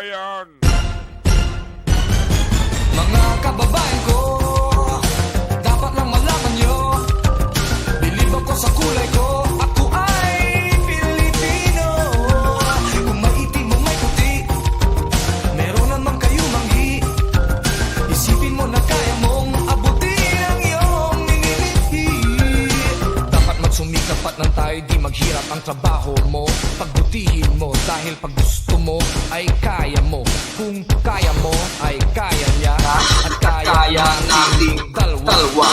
bayan! Mga kababayan ko, dapat lang malaman nyo, bilib ako sa kulay ko, ako ay Pilipino. Kung maitim o may puti, meron naman kayo manggi. Isipin mo na kaya mong abutin ang iyong minilihi. Dapat magsumikap at nang tayo di maghirap ang trabaho mo. Pagbutihin mo dahil pag gusto mo ay kaya mo. Kung kaya mo ay kaya niya at kaya nating dalawa.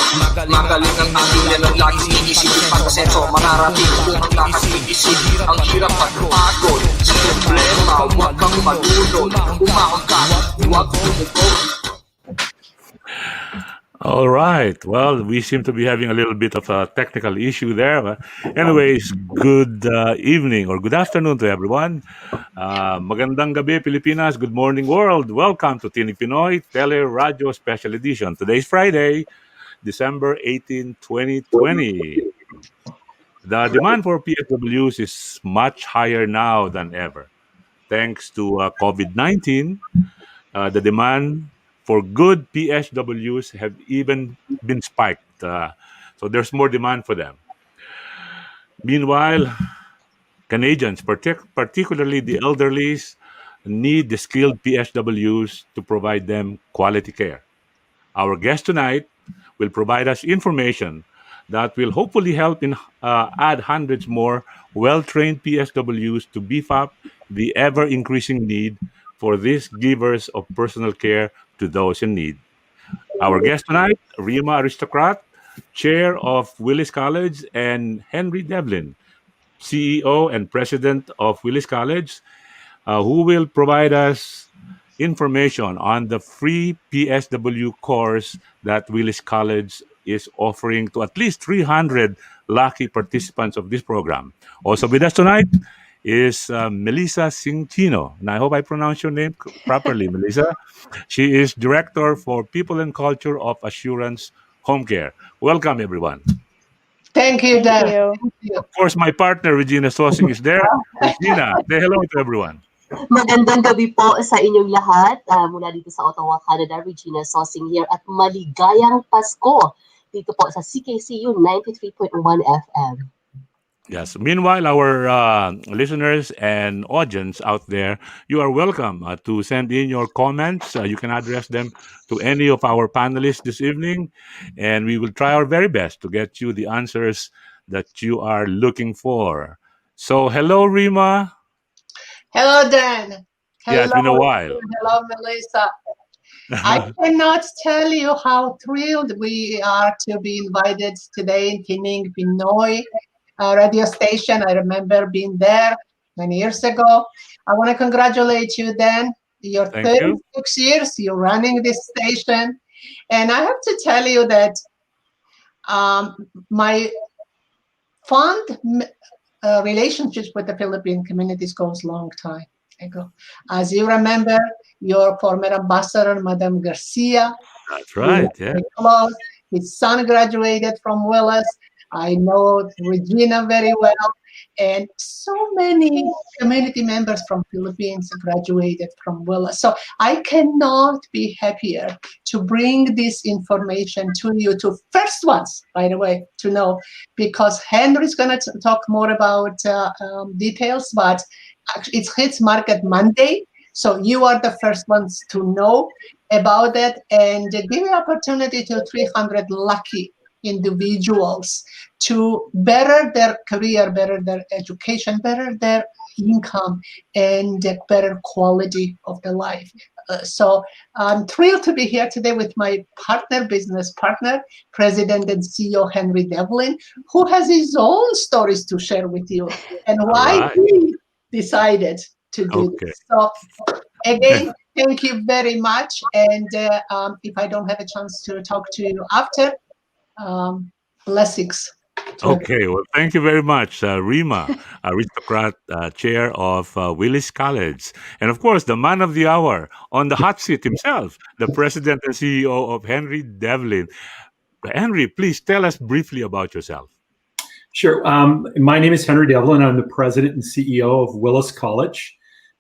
Magaling ang ating yan laging iisipin pagkasenso. Mararating kung ang lakas iisip. Ang hirap pagpagod sa problema. Huwag kang malunod. Umahon ka, huwag umuko. All right. Well, we seem to be having a little bit of a technical issue there. Anyways, good evening or good afternoon to everyone. Magandang gabi, Pilipinas. Good morning, world. Welcome to TINIG PINOY Radio Special Edition. Today is Friday, December 18, 2020. The demand for PSWs is much higher now than ever. Thanks to COVID-19, the demand for good PSWs have even been spiked. So there's more demand for them. Meanwhile, Canadians, particularly the elderlies, need the skilled PSWs to provide them quality care. Our guest tonight will provide us information that will hopefully help in add hundreds more well-trained PSWs to beef up the ever-increasing need for these givers of personal care to those in need. Our guest tonight, Rima Aristocrat, Chair of Willis College, and Henry Devlin, CEO and President of Willis College, who will provide us information on the free PSW course that Willis College is offering to at least 300 lucky participants of this program. Also with us tonight is Melissa Singchino. And I hope I pronounce your name properly, Melissa. She is Director for People and Culture of Assurance Home Care. Welcome, everyone. Thank you, Dan. Thank you. Of course, my partner, Regina Sosing, is there. Regina, say hello to everyone. Magandang gabi po sa inyong lahat. Mula dito sa Ottawa, Canada, Regina Sosing here at maligayang Pasko dito po sa CKCU 93.1 FM. Yes. Meanwhile, our listeners and audience out there, you are welcome to send in your comments. You can address them to any of our panelists this evening, and we will try our very best to get you the answers that you are looking for. So, hello, Rima. Hello, Dan. Hello, Yeah, it's been a while. Hello, Melissa. I cannot tell you how thrilled we are to be invited today in TINIG PINOY radio station. I remember being there many years ago. I want to congratulate you, Dan. You're 36 years, you're running this station. And I have to tell you that my fond relationships with the Philippine communities goes long time ago. As you remember, your former ambassador, Madam Garcia. That's right, yeah. Close. His son graduated from Willis. I know Regina very well, and so many community members from Philippines graduated from Willis. So I cannot be happier to bring this information to you, to first ones, by the way, to know, because Henry's going to talk more about details, but it hits market Monday. So you are the first ones to know about that and give the opportunity to 300 lucky individuals to better their career, better their education, better their income, and better quality of their life. So I'm thrilled to be here today with my partner, business partner, President and CEO Henry Devlin, who has his own stories to share with you and why he decided to do this. So again, thank you very much. And if I don't have a chance to talk to you after, blessings. Okay, well, thank you very much, Rima Aristocrat, Chair of Willis College. And of course, the man of the hour on the hot seat himself, the President and CEO of Henry Devlin. Henry, please tell us briefly about yourself. Sure. My name is Henry Devlin. I'm the President and CEO of Willis College.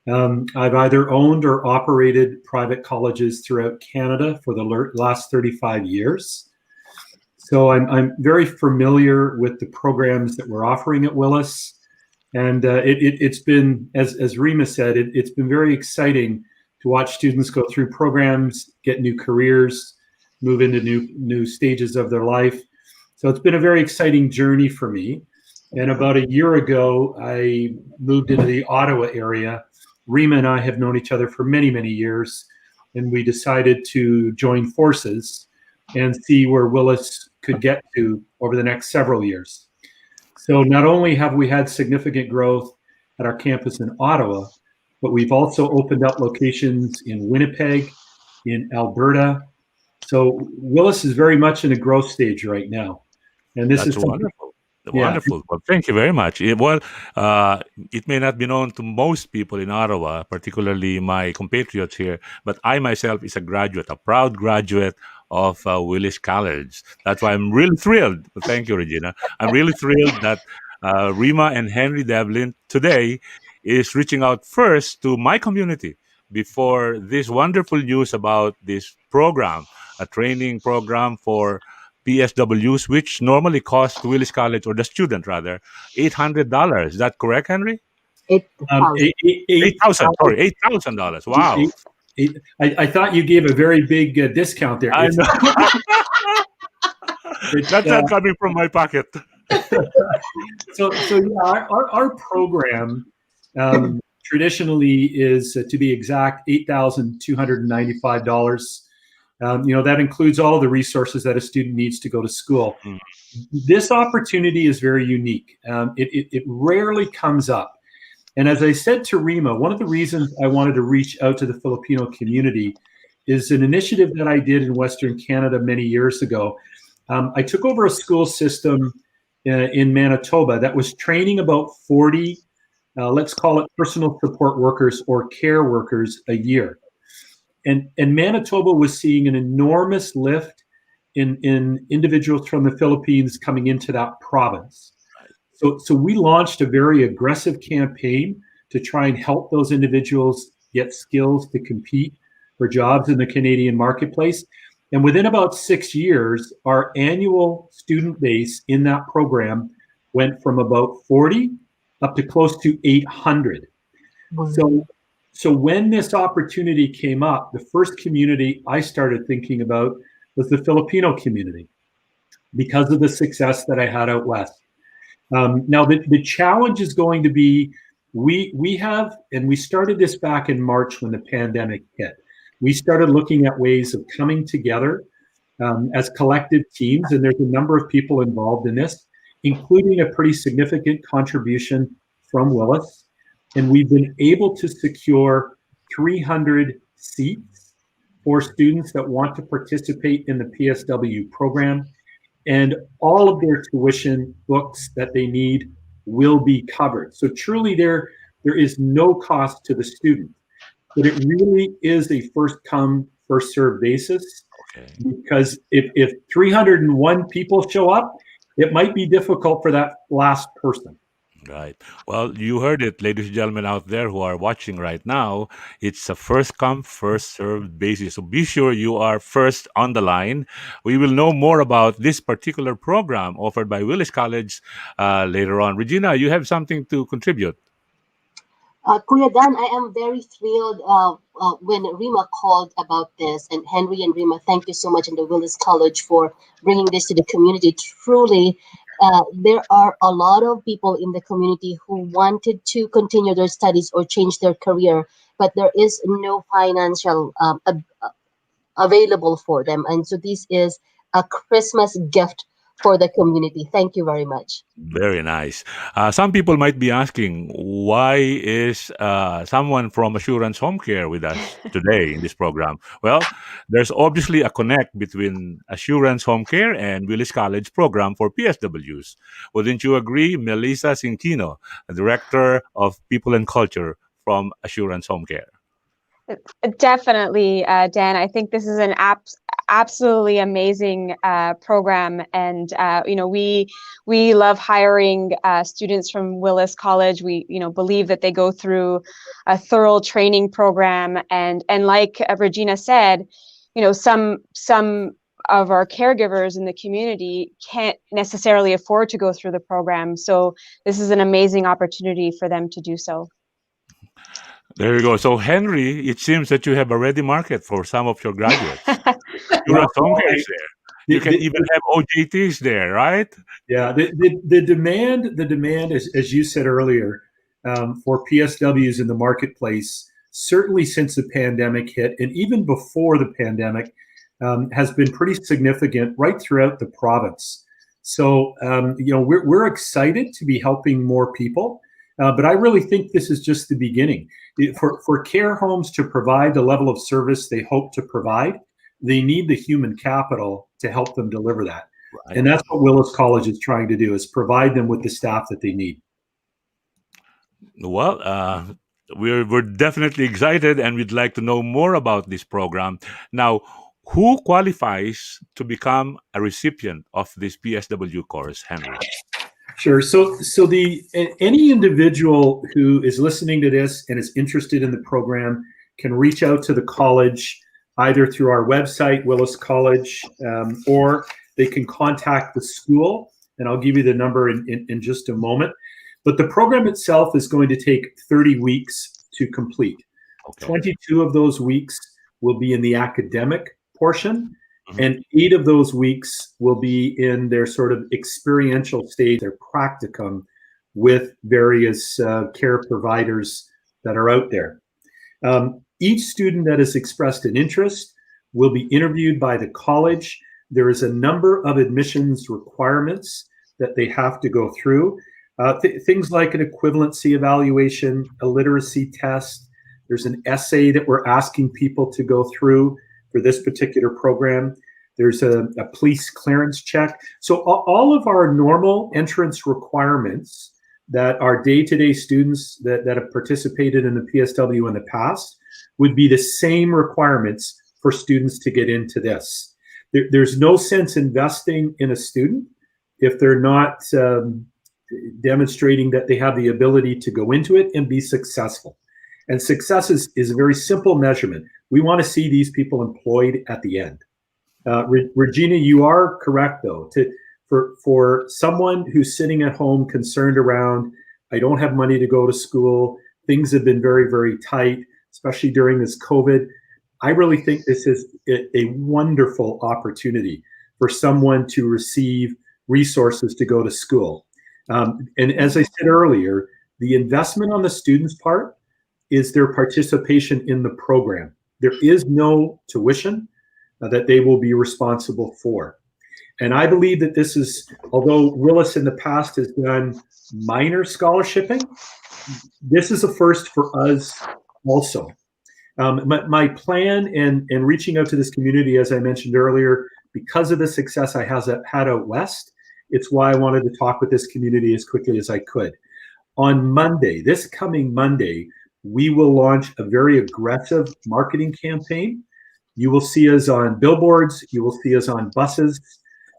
I've either owned or operated private colleges throughout Canada for the last 35 years. So I'm very familiar with the programs that we're offering at Willis. And it's been, as Rima said, it's been very exciting to watch students go through programs, get new careers, move into new stages of their life. So it's been a very exciting journey for me. And about a year ago, I moved into the Ottawa area. Rima and I have known each other for many, many years, and we decided to join forces and see where Willis could get to over the next several years. So not only have we had significant growth at our campus in Ottawa, but we've also opened up locations in Winnipeg, in Alberta. So Willis is very much in a growth stage right now. And this That's is wonderful. Yeah. Wonderful. Well, thank you very much. It may not be known to most people in Ottawa, particularly my compatriots here, but I myself is a graduate, a proud graduate of Willis College. That's why I'm really thrilled. Thank you, Regina. I'm really thrilled that Rima and Henry Devlin today is reaching out first to my community before this wonderful news about this program, a training program for PSWs, which normally cost Willis College, or the student rather, $800. Is that correct, Henry? 8,000. $8,000. Wow. I thought you gave a very big discount there. I know. That's not coming from my pocket. So yeah, our program traditionally is, to be exact, $8,295. That includes all of the resources that a student needs to go to school. Mm. This opportunity is very unique. It rarely comes up. And as I said to Rima, one of the reasons I wanted to reach out to the Filipino community is an initiative that I did in Western Canada many years ago. I took over a school system in Manitoba that was training about 40, let's call it personal support workers or care workers a year. And Manitoba was seeing an enormous lift in individuals from the Philippines coming into that province. So we launched a very aggressive campaign to try and help those individuals get skills to compete for jobs in the Canadian marketplace. And within about 6 years, our annual student base in that program went from about 40 up to close to 800. So when this opportunity came up, the first community I started thinking about was the Filipino community because of the success that I had out west. Now, the challenge is going to be, we have, and we started this back in March when the pandemic hit. We started looking at ways of coming together as collective teams, and there's a number of people involved in this, including a pretty significant contribution from Willis. And we've been able to secure 300 seats for students that want to participate in the PSW program. And all of their tuition books that they need will be covered. So truly there is no cost to the student, but it really is a first come, first served basis. Okay. Because if 301 people show up, it might be difficult for that last person. Right. Well, you heard it, ladies and gentlemen out there who are watching right now. It's a first come, first served basis. So be sure you are first on the line. We will know more about this particular program offered by Willis College later on. Regina, you have something to contribute. Kuya Dan, I am very thrilled when Rima called about this, and Henry and Rima, thank you so much in the Willis College for bringing this to the community. Truly, there are a lot of people in the community who wanted to continue their studies or change their career, but there is no financial available for them. And so this is a Christmas gift for the community. Thank you very much. Very nice. Some people might be asking, why is someone from Assurance Home Care with us today in this program? Well, there's obviously a connect between Assurance Home Care and Willis College program for PSWs. Wouldn't you agree, Melissa Cinquino, Director of People and Culture from Assurance Home Care? Definitely, Dan. I think this is an absolutely amazing program, and we love hiring students from Willis College. We believe that they go through a thorough training program, and like Regina said, some of our caregivers in the community can't necessarily afford to go through the program, so this is an amazing opportunity for them to do so. There you go. So, Henry, it seems that you have a ready market for some of your graduates. You run songcares there. You can even have OJTs there, right? Yeah, the demand, as you said earlier, for PSWs in the marketplace, certainly since the pandemic hit, and even before the pandemic, has been pretty significant right throughout the province. So, we're excited to be helping more people, but I really think this is just the beginning. For care homes to provide the level of service they hope to provide, they need the human capital to help them deliver that. Right. And that's what Willis College is trying to do, is provide them with the staff that they need. Well, we're definitely excited, and we'd like to know more about this program. Now, who qualifies to become a recipient of this PSW course, Henry? Sure. So any individual who is listening to this and is interested in the program can reach out to the college either through our website, Willis College, or they can contact the school, and I'll give you the number in just a moment. But the program itself is going to take 30 weeks to complete. Okay. 22 of those weeks will be in the academic portion, and 8 of those weeks will be in their sort of experiential stage, their practicum with various care providers that are out there. Each student that has expressed an interest will be interviewed by the college. There is a number of admissions requirements that they have to go through. Things like an equivalency evaluation, a literacy test. There's an essay that we're asking people to go through for this particular program. There's a police clearance check. So all of our normal entrance requirements that our day-to-day students that have participated in the PSW in the past would be the same requirements for students to get into this. There's no sense investing in a student if they're not demonstrating that they have the ability to go into it and be successful. And success is a very simple measurement. We want to see these people employed at the end. Regina, you are correct, though. For someone who's sitting at home concerned around, I don't have money to go to school, things have been very, very tight, especially during this COVID, I really think this is a wonderful opportunity for someone to receive resources to go to school. And as I said earlier, the investment on the student's part is their participation in the program. There is no tuition that they will be responsible for. And I believe that this is, although Willis in the past has done minor scholarshiping, this is a first for us also. My plan in reaching out to this community, as I mentioned earlier, because of the success I had out west, it's why I wanted to talk with this community as quickly as I could. On Monday, this coming Monday, we will launch a very aggressive marketing campaign. You will see us on billboards. You will see us on buses.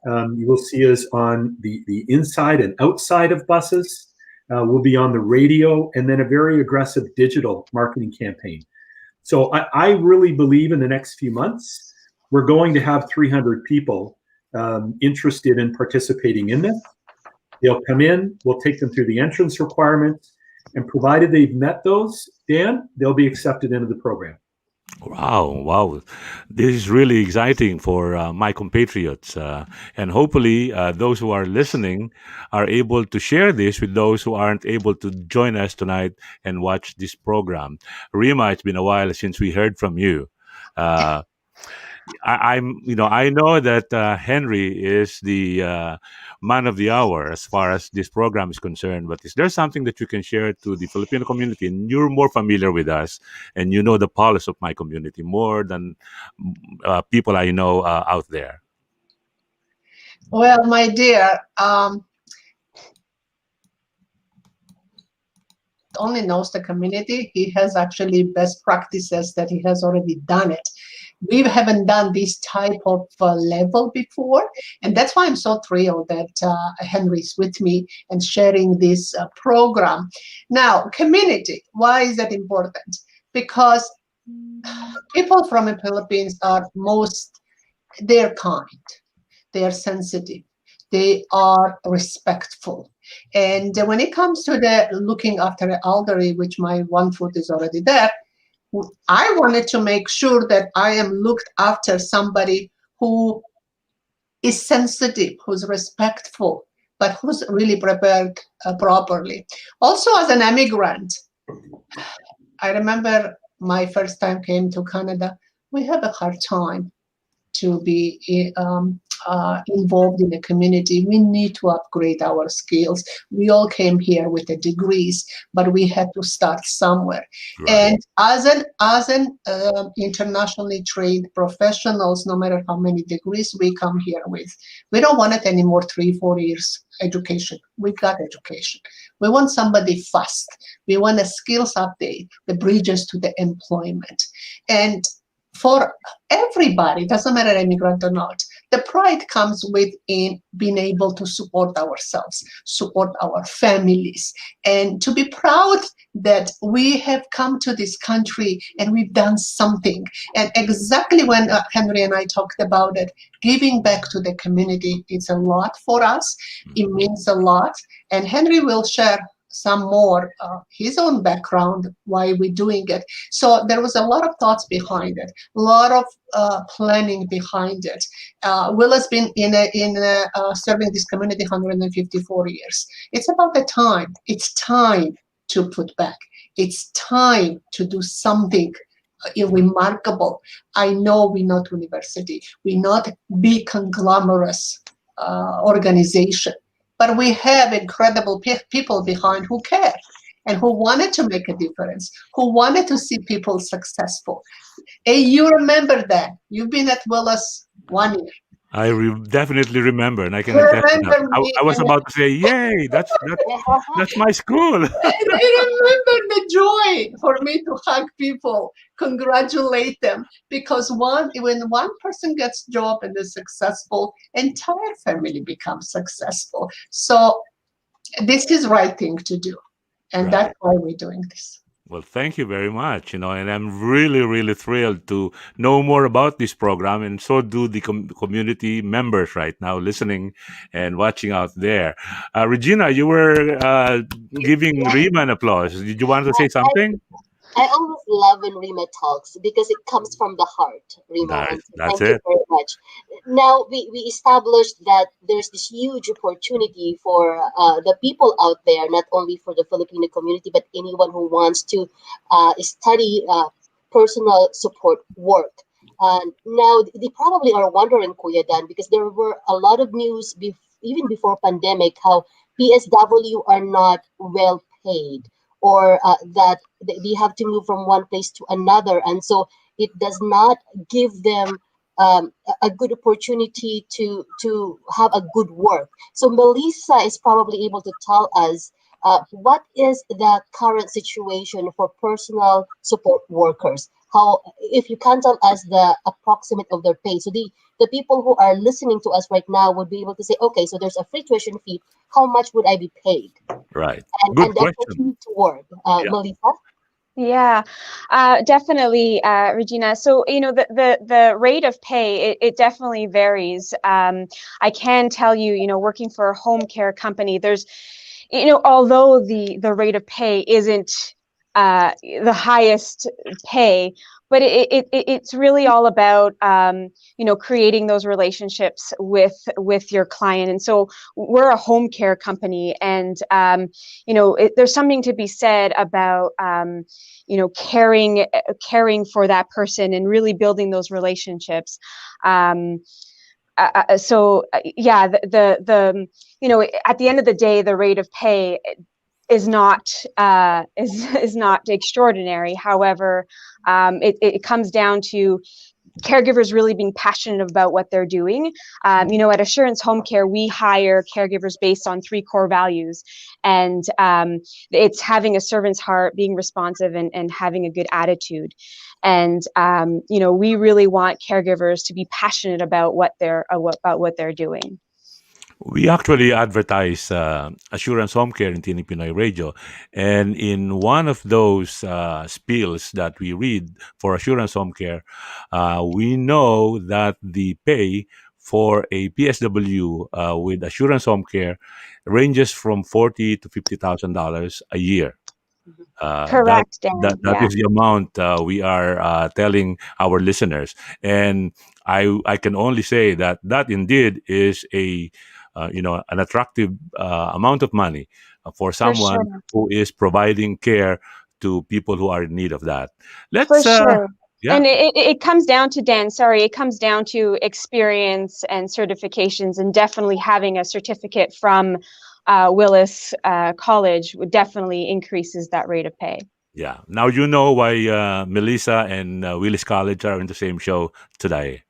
You will see us on the inside and outside of buses. We'll be on the radio, and then a very aggressive digital marketing campaign. So I really believe in the next few months, we're going to have 300 people interested in participating in this. They'll come in, we'll take them through the entrance requirements, and provided they've met those, Dan, they'll be accepted into the program. Wow. This is really exciting for my compatriots. And hopefully those who are listening are able to share this with those who aren't able to join us tonight and watch this program. Rima, it's been a while since we heard from you. I know that Henry is the man of the hour as far as this program is concerned, but is there something that you can share to the Filipino community? And you're more familiar with us, and you know the pulse of my community more than people I know out there. Well, my dear, only knows the community, he has actually best practices that he has already done it. We haven't done this type of level before, and that's why I'm so thrilled that Henry's with me and sharing this program. Now, community, why is that important? Because people from the Philippines are they're kind, they are sensitive, they are respectful. And when it comes to the looking after the elderly, which my 1 foot is already there, I wanted to make sure that I am looked after somebody who is sensitive, who's respectful, but who's really prepared properly. Also, as an immigrant, I remember my first time came to Canada, we have a hard time to be involved in the community. We need to upgrade our skills. We all came here with the degrees, but we had to start somewhere. Right. And as an internationally trained professionals, no matter how many degrees we come here with, we don't want it anymore 3-4 years education. We got education. We want somebody fast. We want a skills update, the bridges to the employment. And for everybody, doesn't matter immigrant or not, the pride comes within being able to support ourselves, support our families, and to be proud that we have come to this country and we've done something. And exactly when Henry and I talked about it, giving back to the community, it's a lot for us. It means a lot. And Henry will share some more his own background, why we're doing it. So there was a lot of thoughts behind it, a lot of planning behind it. Will has been serving this community 154 years. It's about the time. It's time to put back. It's time to do something remarkable. I know we're not university. We're not big conglomerate organization. But we have incredible people behind who care and who wanted to make a difference, who wanted to see people successful. Hey, you remember that. You've been at Willis 1 year. I definitely remember, and I can attest to that. I was about to say, "Yay! That's my school." And I remember the joy for me to hug people, congratulate them, because when one person gets job and is successful, entire family becomes successful. So this is right thing to do, and that's why we're doing this. Well, thank you very much. And I'm really, really thrilled to know more about this program, and so do the community members right now listening and watching out there. Regina, you were giving Rima an applause. Did you want to say something? I always love when Rima talks because it comes from the heart, Rima. That's thank it. you very much. Now, we established that there's this huge opportunity for the people out there, not only for the Filipino community, but anyone who wants to study personal support work. Now, they probably are wondering, Kuya Dan, because there were a lot of news even before pandemic, how PSW are not well paid, or that they have to move from one place to another. And so it does not give them a good opportunity to have a good work. So Melissa is probably able to tell us what is the current situation for personal support workers. How, if you can tell us the approximate of their pay. So the people who are listening to us right now would be able to say, okay, so there's a free tuition fee. How much would I be paid? Right. And opportunity to work. Melissa? Yeah, definitely, Regina. So, the rate of pay, it definitely varies. I can tell you, working for a home care company, there's, although the rate of pay isn't the highest pay, but it's really all about creating those relationships with your client. And so we're a home care company, and there's something to be said about caring for that person and really building those relationships. So yeah, the at the end of the day, the rate of pay is not is not extraordinary. However, it comes down to caregivers really being passionate about what they're doing. At Assurance Home Care, we hire caregivers based on 3 core values, and it's having a servant's heart, being responsive, and having a good attitude. And we really want caregivers to be passionate about what they're doing. We actually advertise Assurance Home Care in TINIG Pinoy Radio. And in one of those spiels that we read for Assurance Home Care, we know that the pay for a PSW with Assurance Home Care ranges from $40,000 to $50,000 a year. Correct, Dan. That is the amount we are telling our listeners. And I can only say that indeed is an attractive amount of money for someone who is providing care to people who are in need of that. For sure. Yeah. And it comes down to, Dan, it comes down to experience and certifications, and definitely having a certificate from Willis College definitely increases that rate of pay. Yeah. Now you know why Melissa and Willis College are in the same show today.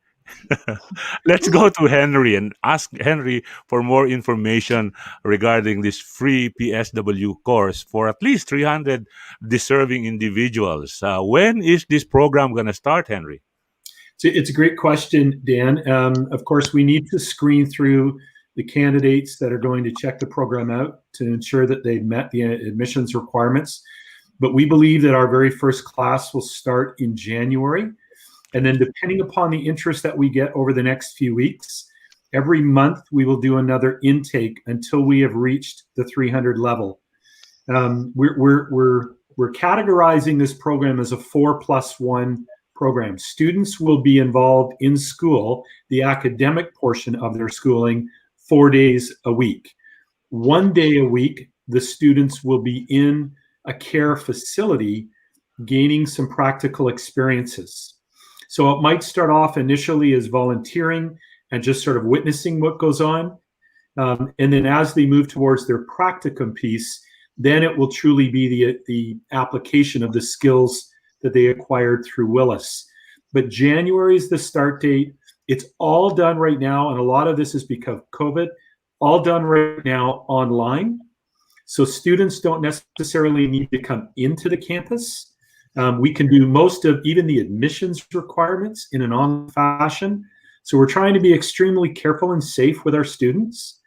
Let's go to Henry and ask Henry for more information regarding this free PSW course for at least 300 deserving individuals. When is this program going to start, Henry? It's a great question, Dan. Of course, we need to screen through the candidates that are going to check the program out to ensure that they've met the admissions requirements. But we believe that our very first class will start in January. And then depending upon the interest that we get over the next few weeks, every month we will do another intake until we have reached the 300 level. We're categorizing this program as a 4+1 program. Students will be involved in school, the academic portion of their schooling, 4 days a week. 1 day a week, the students will be in a care facility gaining some practical experiences. So it might start off initially as volunteering and just sort of witnessing what goes on. And then as they move towards their practicum piece, then it will truly be the application of the skills that they acquired through Willis. But January is the start date. It's all done right now, and a lot of this is because of COVID, all done right now online. So students don't necessarily need to come into the campus. We can do most of even the admissions requirements in an online fashion. So we're trying to be extremely careful and safe with our students.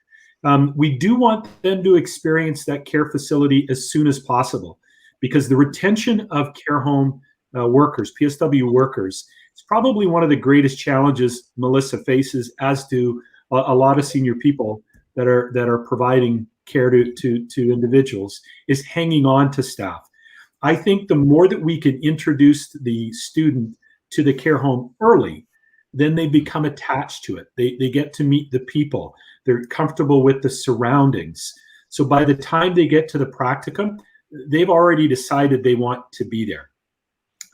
We do want them to experience that care facility as soon as possible, because the retention of care home workers, PSW workers, is probably one of the greatest challenges Melissa faces, as do a lot of senior people that are providing care to individuals, is hanging on to staff. I think the more that we can introduce the student to the care home early, then they become attached to it. They get to meet the people. They're comfortable with the surroundings. So by the time they get to the practicum, they've already decided they want to be there.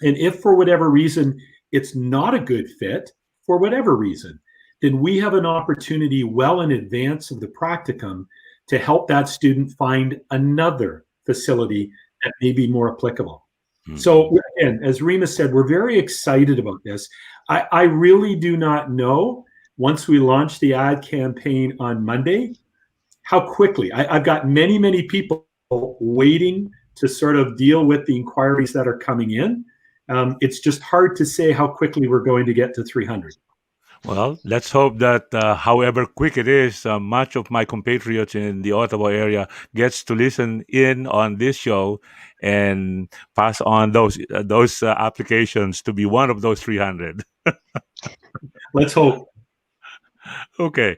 And if for whatever reason it's not a good fit, for whatever reason, then we have an opportunity well in advance of the practicum to help that student find another facility that may be more applicable. Mm-hmm. So again, as Rima said, we're very excited about this. I really do not know, once we launch the ad campaign on Monday, how quickly. I've got many people waiting to sort of deal with the inquiries that are coming in. It's just hard to say how quickly we're going to get to 300. Well, let's hope that however quick it is, much of my compatriots in the Ottawa area gets to listen in on this show and pass on those applications to be one of those 300. Let's hope. Okay.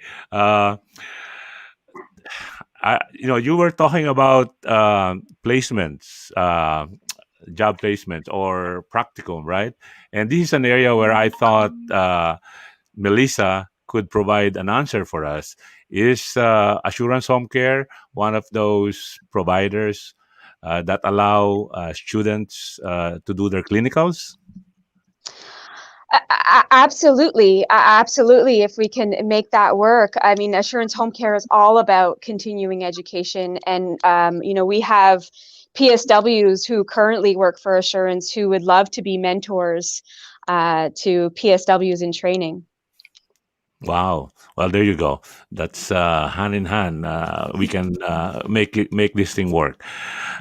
You were talking about placements, job placements or practicum, right? And this is an area where I thought Melissa could provide an answer for us. Is Assurance Home Care one of those providers that allow students to do their clinicals? Absolutely. If we can make that work. I mean, Assurance Home Care is all about continuing education. And, we have PSWs who currently work for Assurance who would love to be mentors to PSWs in training. Wow. Well, there you go. That's hand in hand. We can make this thing work.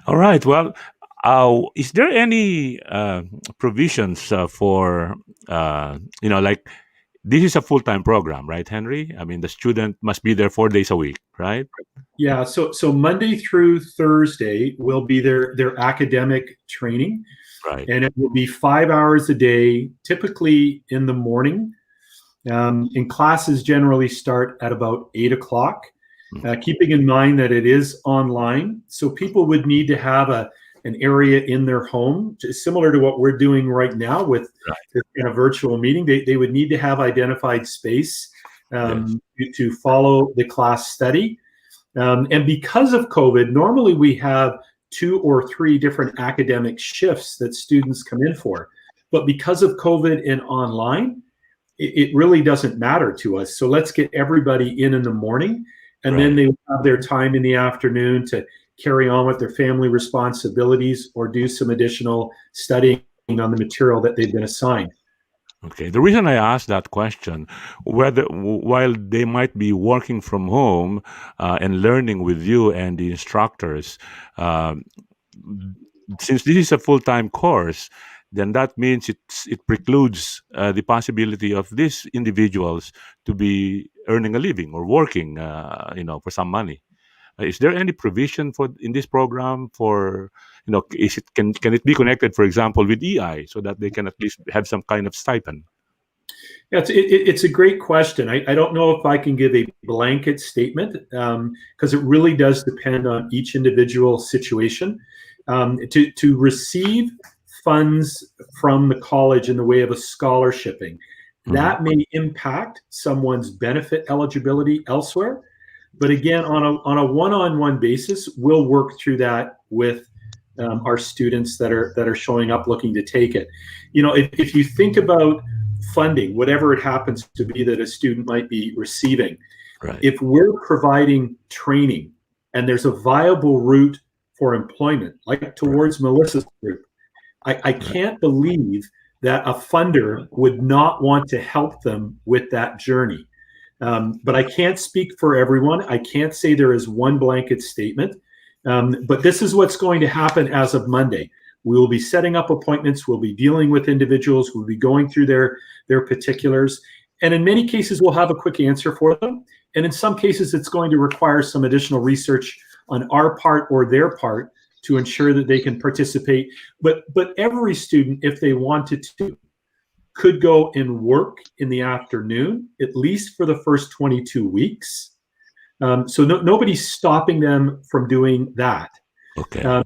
All right. Well, is there any provisions for like this is a full-time program, right, Henry? I mean, the student must be there 4 days a week, right? Yeah, so Monday through Thursday will be their academic training, Right. and it will be 5 hours a day, typically in the morning. And classes generally start at about 8 o'clock, keeping in mind that it is online. So people would need to have an area in their home, similar to what we're doing right now with this kind of virtual meeting. They would need to have identified space to follow the class study. And because of COVID, normally we have 2 or 3 different academic shifts that students come in for. But because of COVID and online, it really doesn't matter to us. So let's get everybody in the morning, and then they will have their time in the afternoon to carry on with their family responsibilities or do some additional studying on the material that they've been assigned. Okay. The reason I asked that question, while they might be working from home and learning with you and the instructors, since this is a full-time course, then that means it precludes the possibility of these individuals to be earning a living or working, for some money. Is there any provision in this program for, can it be connected, for example, with EI so that they can at least have some kind of stipend? Yeah, it's a great question. I don't know if I can give a blanket statement because it really does depend on each individual situation. To receive funds from the college in the way of a scholarshiping, that may impact someone's benefit eligibility elsewhere. But again, on a one-on-one basis, we'll work through that with our students that are showing up looking to take it. If you think about funding, whatever it happens to be that a student might be receiving, if we're providing training and there's a viable route for employment, like towards Melissa's group, I can't believe that a funder would not want to help them with that journey. But I can't speak for everyone. I can't say there is one blanket statement. But this is what's going to happen as of Monday. We will be setting up appointments. We'll be dealing with individuals. We'll be going through their particulars. And in many cases, we'll have a quick answer for them. And in some cases, it's going to require some additional research on our part or their part to ensure that they can participate. But every student, if they wanted to, could go and work in the afternoon, at least for the first 22 weeks. So nobody's stopping them from doing that. Okay.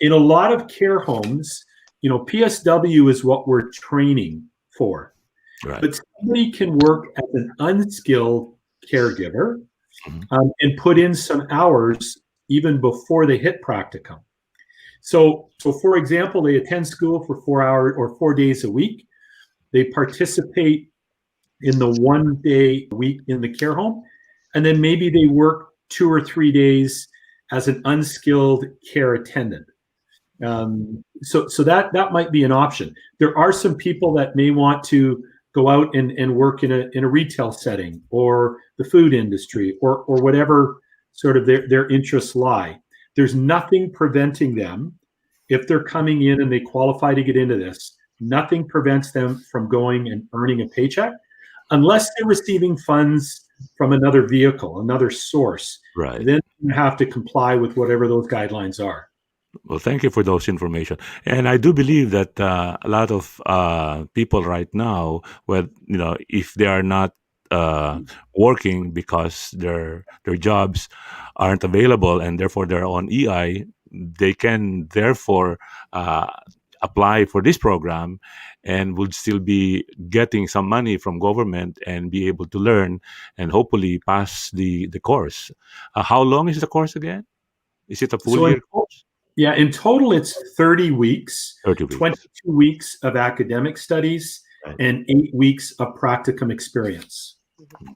In a lot of care homes, PSW is what we're training for. Right. But somebody can work as an unskilled caregiver and put in some hours even before they hit practicum. So for example, they attend school for 4 hours or 4 days a week. They participate in the 1 day a week in the care home, and then maybe they work 2 or 3 days as an unskilled care attendant. So that might be an option. There are some people that may want to go out and work in a retail setting or the food industry or whatever sort of their interests lie. There's nothing preventing them, if they're coming in and they qualify to get into this, nothing prevents them from going and earning a paycheck unless they're receiving funds from another vehicle, another source. Right. Then you have to comply with whatever those guidelines are. Well, thank you for those information. And I do believe that a lot of people right now, if they are not working because their jobs aren't available and therefore they're on EI, they can therefore apply for this program and would still be getting some money from government and be able to learn and hopefully pass the course. How long is the course again? Is it a full year course? Yeah, in total, it's 30 weeks, 30 weeks. 22 weeks of academic studies, Right. and 8 weeks of practicum experience.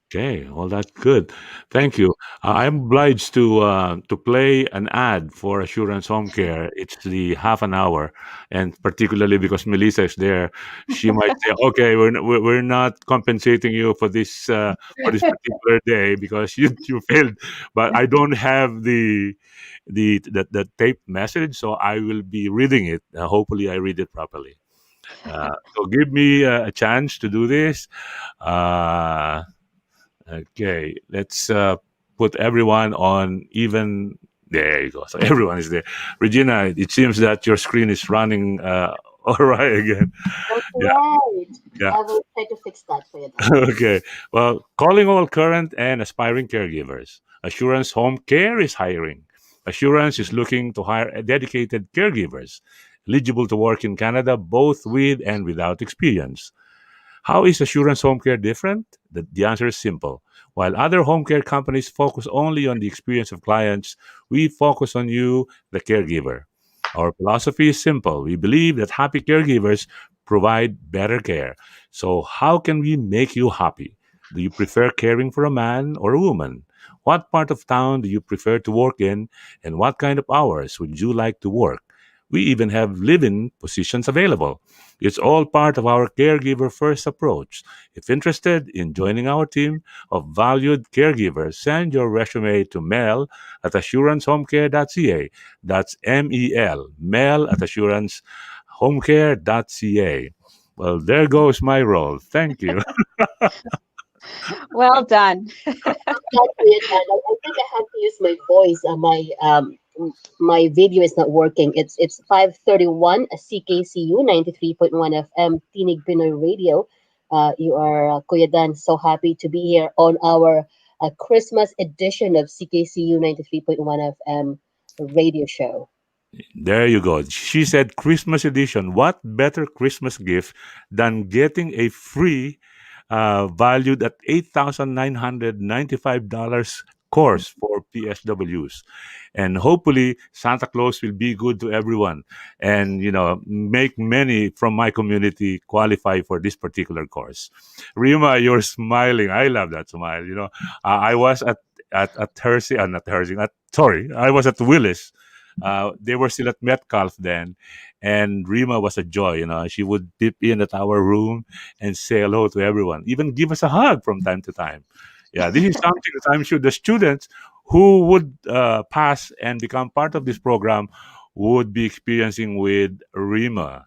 Okay, well, that's good. Thank you. I'm obliged to play an ad for Assurance Home Care. It's the half an hour, and particularly because Melissa is there, she might say, "Okay, we're not compensating you for this particular day because you failed." But I don't have the tape message, so I will be reading it. Hopefully, I read it properly. So give me a chance to do this. Uh, Okay, let's put everyone on even. There you go. So everyone is there. Regina, it seems that your screen is running all right again. That's Yeah, right. yeah. I will try to fix that for you. Okay. Well, calling all current and aspiring caregivers. Assurance Home Care is hiring. Assurance is looking to hire dedicated caregivers eligible to work in Canada both with and without experience. How is Assurance Home Care different? The answer is simple. While other home care companies focus only on the experience of clients, we focus on you, the caregiver. Our philosophy is simple. We believe that happy caregivers provide better care. So, how can we make you happy? Do you prefer caring for a man or a woman? What part of town do you prefer to work in? And what kind of hours would you like to work? We even have live in positions available. It's all part of our caregiver first approach. If interested in joining our team of valued caregivers, send your resume to mail@assurancehomecare.ca. That's MEL, mail@assurancehomecare.ca. Well, there goes my role. Thank you. Well done. Glad for you, Dan. I think I have to use my voice. My video is not working. It's 5:31 CKCU 93.1 FM Tinig Pinoy Radio. You are Kuya Dan. So happy to be here on our Christmas edition of CKCU 93.1 FM radio show. There you go. She said Christmas edition. What better Christmas gift than getting a free, valued at $8,995 course for PSWs? And hopefully, Santa Claus will be good to everyone and, make many from my community qualify for this particular course. Rima, you're smiling. I love that smile. I was at Hersey, not Hersey, sorry, I was at Willis. They were still at Metcalf then, and Rima was a joy. She would dip in at our room and say hello to everyone, even give us a hug from time to time. Yeah, this is something that I'm sure the students who would pass and become part of this program would be experiencing with Rima.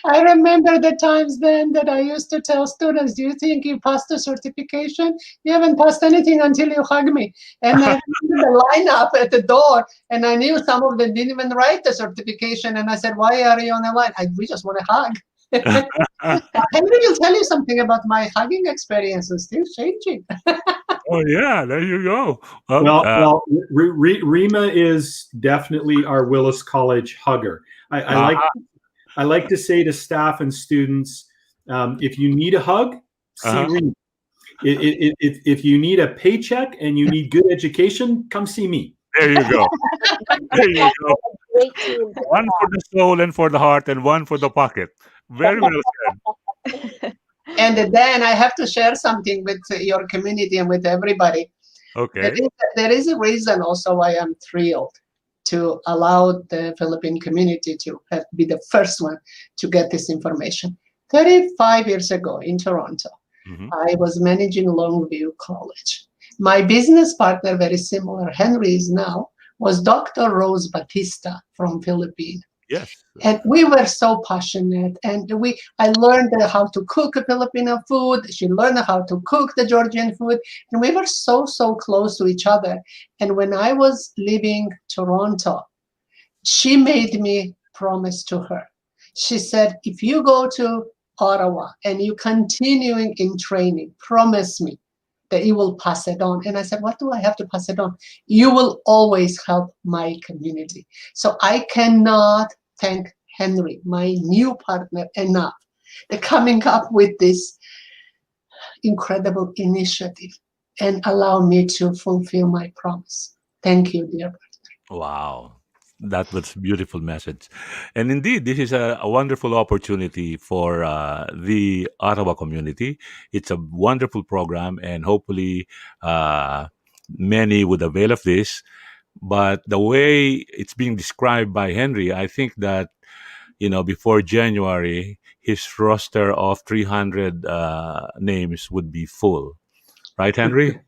I remember the times then that I used to tell students, do you think you passed the certification? You haven't passed anything until you hug me. And I remember the lineup at the door, and I knew some of them didn't even write the certification. And I said, why are you on the line? We just want to hug. Henry will tell you something about my hugging experience. It's still changing. Oh yeah, there you go. Rima is definitely our Willis College hugger. I like to say to staff and students, if you need a hug, see Rima. If you need a paycheck and you need good education, come see me. There you go. There you go. One for the soul and for the heart, and one for the pocket. Very well said. And then I have to share something with your community and with everybody. Okay. There is a reason also why I'm thrilled to allow the Philippine community to be the first one to get this information. 35 years ago in Toronto, I was managing Longview College. My business partner, very similar, Henry is now, was Dr. Rose Batista from Philippines. Yes. And we were so passionate, and I learned how to cook Filipino food. She learned how to cook the Georgian food, and we were so close to each other. And when I was leaving Toronto, she made me promise to her. She said, if you go to Ottawa and you continuing in training, promise me that you will pass it on. And I said, what do I have to pass it on? You will always help my community. So I cannot thank Henry, my new partner, enough. They're coming up with this incredible initiative and allow me to fulfill my promise. Thank you, dear brother. Wow. That was a beautiful message. And indeed, this is a wonderful opportunity for the Ottawa community. It's a wonderful program, and hopefully, uh, many would avail of this. But the way it's being described by Henry, I think that, before January, his roster of 300 names would be full. Right, Henry?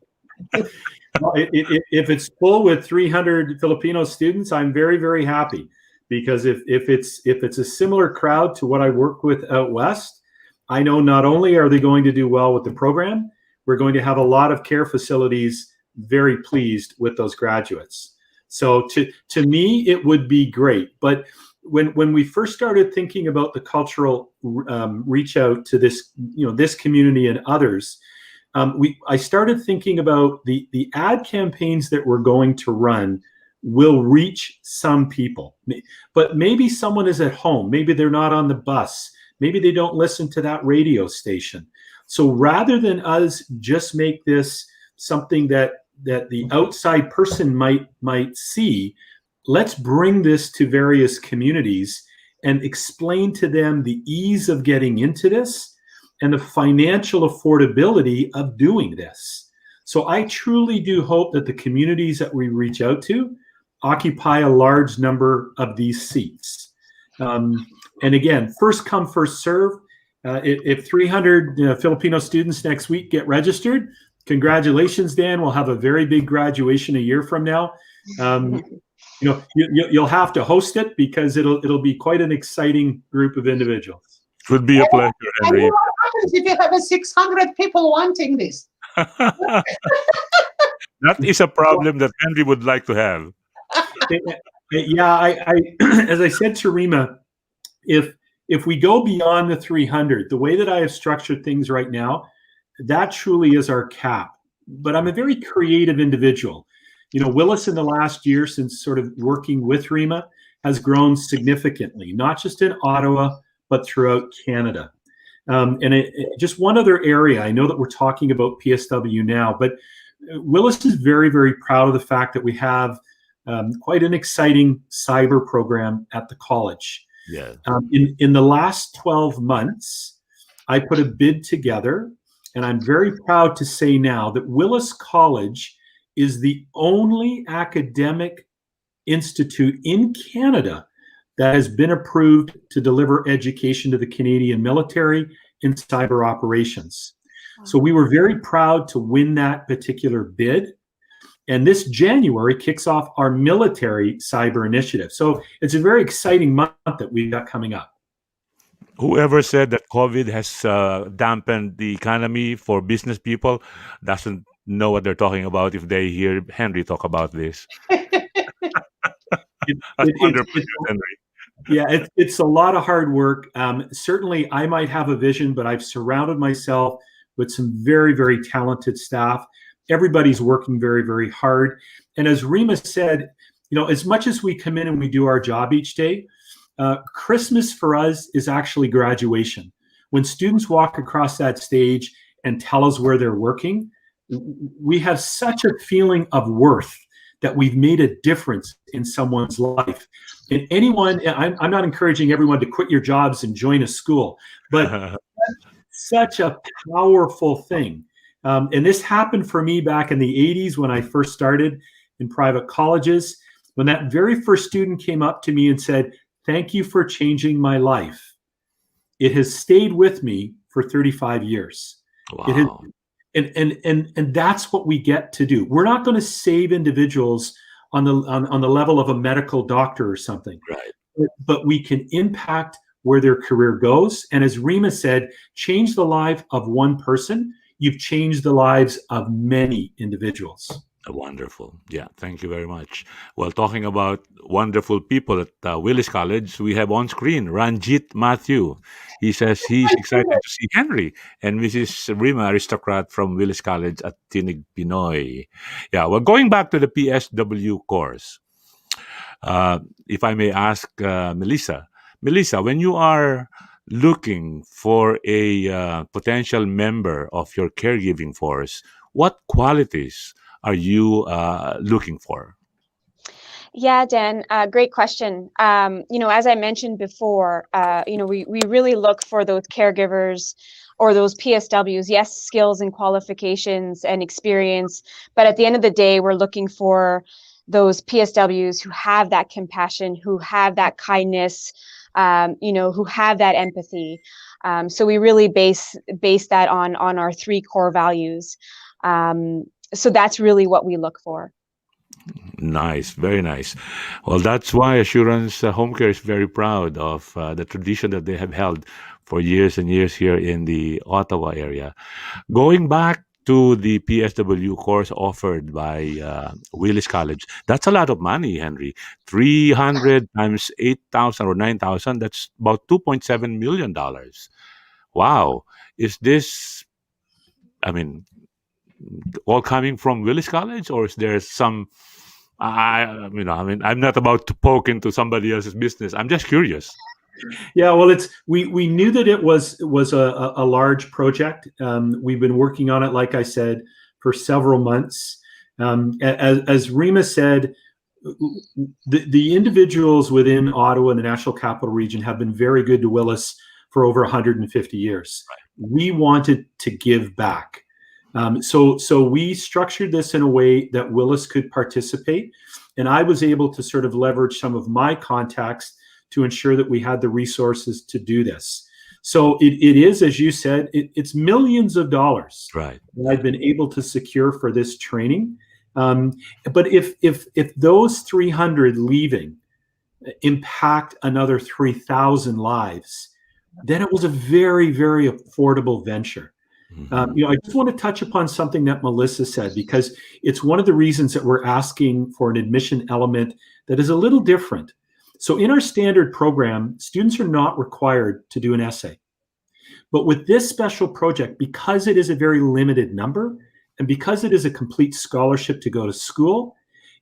Well, if it's full with 300 Filipino students, I'm very, very happy, because if it's a similar crowd to what I work with out west, I know not only are they going to do well with the program, we're going to have a lot of care facilities very pleased with those graduates. So to me, it would be great. But when we first started thinking about the cultural reach out to this this community and others, I started thinking about the ad campaigns that we're going to run will reach some people, but maybe someone is at home, maybe they're not on the bus, maybe they don't listen to that radio station. So rather than us just make this something that the outside person might see, let's bring this to various communities and explain to them the ease of getting into this and the financial affordability of doing this. So I truly do hope that the communities that we reach out to occupy a large number of these seats. And again, first come, first serve. If 300 Filipino students next week get registered, congratulations, Dan. We'll have a very big graduation a year from now. You'll have to host it, because it'll be quite an exciting group of individuals. It would be a pleasure, And Henry. what happens if you have 600 people wanting this? That is a problem that Henry would like to have. Yeah, I as I said to Rima, if we go beyond the 300, the way that I have structured things right now, that truly is our cap. But I'm a very creative individual. Willis in the last year, since sort of working with Rima, has grown significantly, not just in Ottawa, but throughout Canada. Just one other area, I know that we're talking about PSW now, but Willis is very, very proud of the fact that we have quite an exciting cyber program at the college. Yeah. In the last 12 months, I put a bid together, and I'm very proud to say now that Willis College is the only academic institute in Canada that has been approved to deliver education to the Canadian military in cyber operations. So we were very proud to win that particular bid. And this January kicks off our military cyber initiative. So it's a very exciting month that we've got coming up. Whoever said that COVID has dampened the economy for business people doesn't know what they're talking about if they hear Henry talk about this. Henry. Yeah, it's a lot of hard work. Certainly, I might have a vision, but I've surrounded myself with some very, very talented staff. Everybody's working very, very hard. And as Rima said, as much as we come in and we do our job each day, Christmas for us is actually graduation. When students walk across that stage and tell us where they're working, we have such a feeling of worth that we've made a difference in someone's life. And I'm not encouraging everyone to quit your jobs and join a school, but such a powerful thing. And this happened for me back in the 80s when I first started in private colleges, when that very first student came up to me and said, "Thank you for changing my life." It has stayed with me for 35 years. Wow. And that's what we get to do. We're not going to save individuals on the level of a medical doctor or something, Right. but we can impact where their career goes. And as Rima said, change the life of one person, you've changed the lives of many individuals. Wonderful. Yeah, thank you very much. Well, talking about wonderful people at Willis College, we have on screen Ranjit Matthew. He says he's excited to see Henry and Mrs. Rima Aristocrat from Willis College at TINIG Pinoy. Yeah, well, going back to the PSW course, if I may ask Melissa, when you are looking for a potential member of your caregiving force, what qualities are you looking for? Yeah, Dan, great question. As I mentioned before, we really look for those caregivers or those PSWs, yes, skills and qualifications and experience, but at the end of the day, we're looking for those PSWs who have that compassion, who have that kindness, who have that empathy. So we really base that on our three core values. So that's really what we look for. Nice, very nice. Well, that's why Assurance Home Care is very proud of the tradition that they have held for years and years here in the Ottawa area. Going back to the PSW course offered by Willis College, that's a lot of money, Henry. 300 times 8,000 or 9,000, that's about $2.7 million. Wow. Is this, I mean, all coming from Willis College, or is there some? I'm not about to poke into somebody else's business. I'm just curious. Yeah, well, we knew that it was a large project. We've been working on it, like I said, for several months. As Rima said, the individuals within Ottawa and the National Capital Region have been very good to Willis for over 150 years. Right. We wanted to give back. So we structured this in a way that Willis could participate, and I was able to sort of leverage some of my contacts to ensure that we had the resources to do this. So it is, as you said, it's millions of dollars, right, that I've been able to secure for this training. But if those 300 leaving impact another 3,000 lives, then it was a very, very affordable venture. I just want to touch upon something that Melissa said, because it's one of the reasons that we're asking for an admission element that is a little different. So in our standard program, students are not required to do an essay. But with this special project, because it is a very limited number, and because it is a complete scholarship to go to school,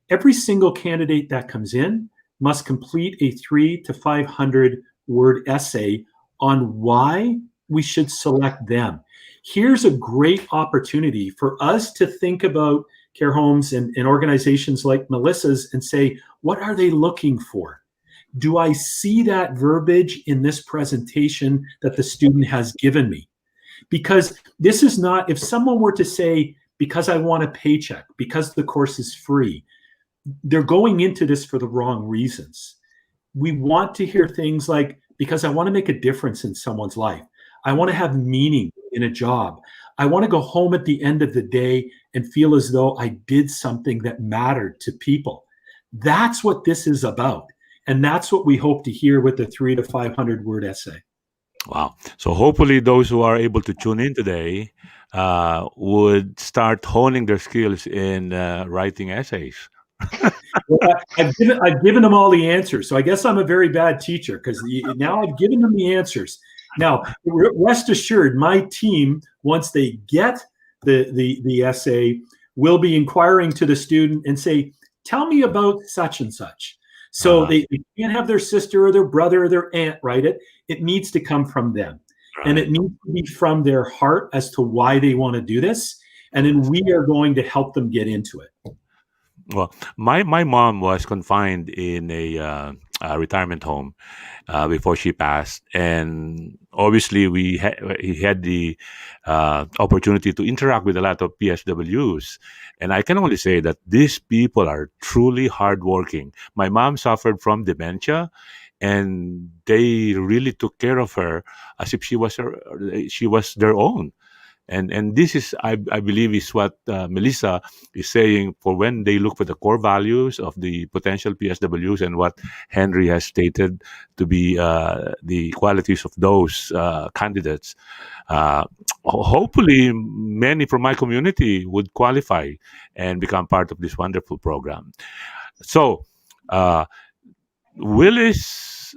every single candidate that comes in must complete a 300 to 500 word essay on why we should select them. Here's a great opportunity for us to think about care homes and organizations like Melissa's and say, what are they looking for? Do I see that verbiage in this presentation that the student has given me? Because this is not, if someone were to say, because I want a paycheck, because the course is free, they're going into this for the wrong reasons. We want to hear things like, because I want to make a difference in someone's life. I want to have meaning in a job. I want to go home at the end of the day and feel as though I did something that mattered to people. That's what this is about. And that's what we hope to hear with the 300 to 500 word essay. Wow. So hopefully those who are able to tune in today would start honing their skills in writing essays. Well, I've given them all the answers. So I guess I'm a very bad teacher, because now I've given them the answers. Now, rest assured, my team, once they get the essay, will be inquiring to the student and say, tell me about such and such. So they can't have their sister or their brother or their aunt write it. It needs to come from them. Right. And it needs to be from their heart as to why they want to do this. And then we are going to help them get into it. Well, my mom was confined in a retirement home before she passed, and obviously he had the opportunity to interact with a lot of PSWs, and I can only say that these people are truly hardworking. My mom suffered from dementia, and they really took care of her as if she was their own. And this is, I believe, is what Melissa is saying for when they look for the core values of the potential PSWs and what Henry has stated to be the qualities of those candidates. Hopefully, many from my community would qualify and become part of this wonderful program. So, Willis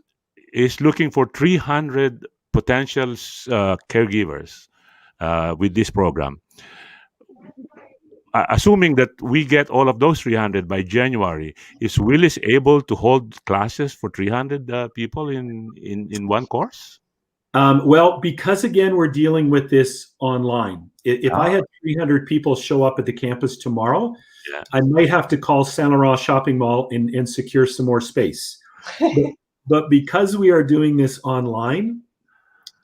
is looking for 300 potential caregivers with this program. Assuming that we get all of those 300 by January, is Willis able to hold classes for 300 people in one course? Well, because again, we're dealing with this online, If I had 300 people show up at the campus tomorrow, Yeah. I might have to call Saint Laurent Shopping Mall and secure some more space. But because we are doing this online,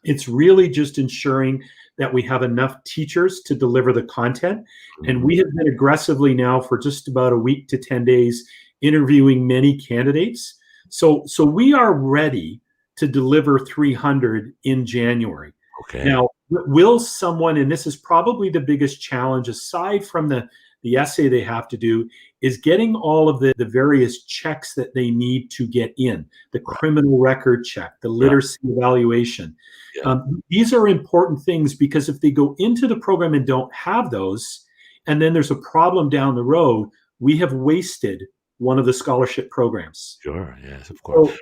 it's really just ensuring that we have enough teachers to deliver the content. And we have been aggressively now for just about a week to 10 days interviewing many candidates. So we are ready to deliver 300 in January. Okay. Now, will someone, and this is probably the biggest challenge aside from the essay they have to do, is getting all of the various checks that they need to get in, the criminal record check, the literacy evaluation. Yeah. These are important things because if they go into the program and don't have those, and then there's a problem down the road, we have wasted one of the scholarship programs. Sure. Yes, of course. So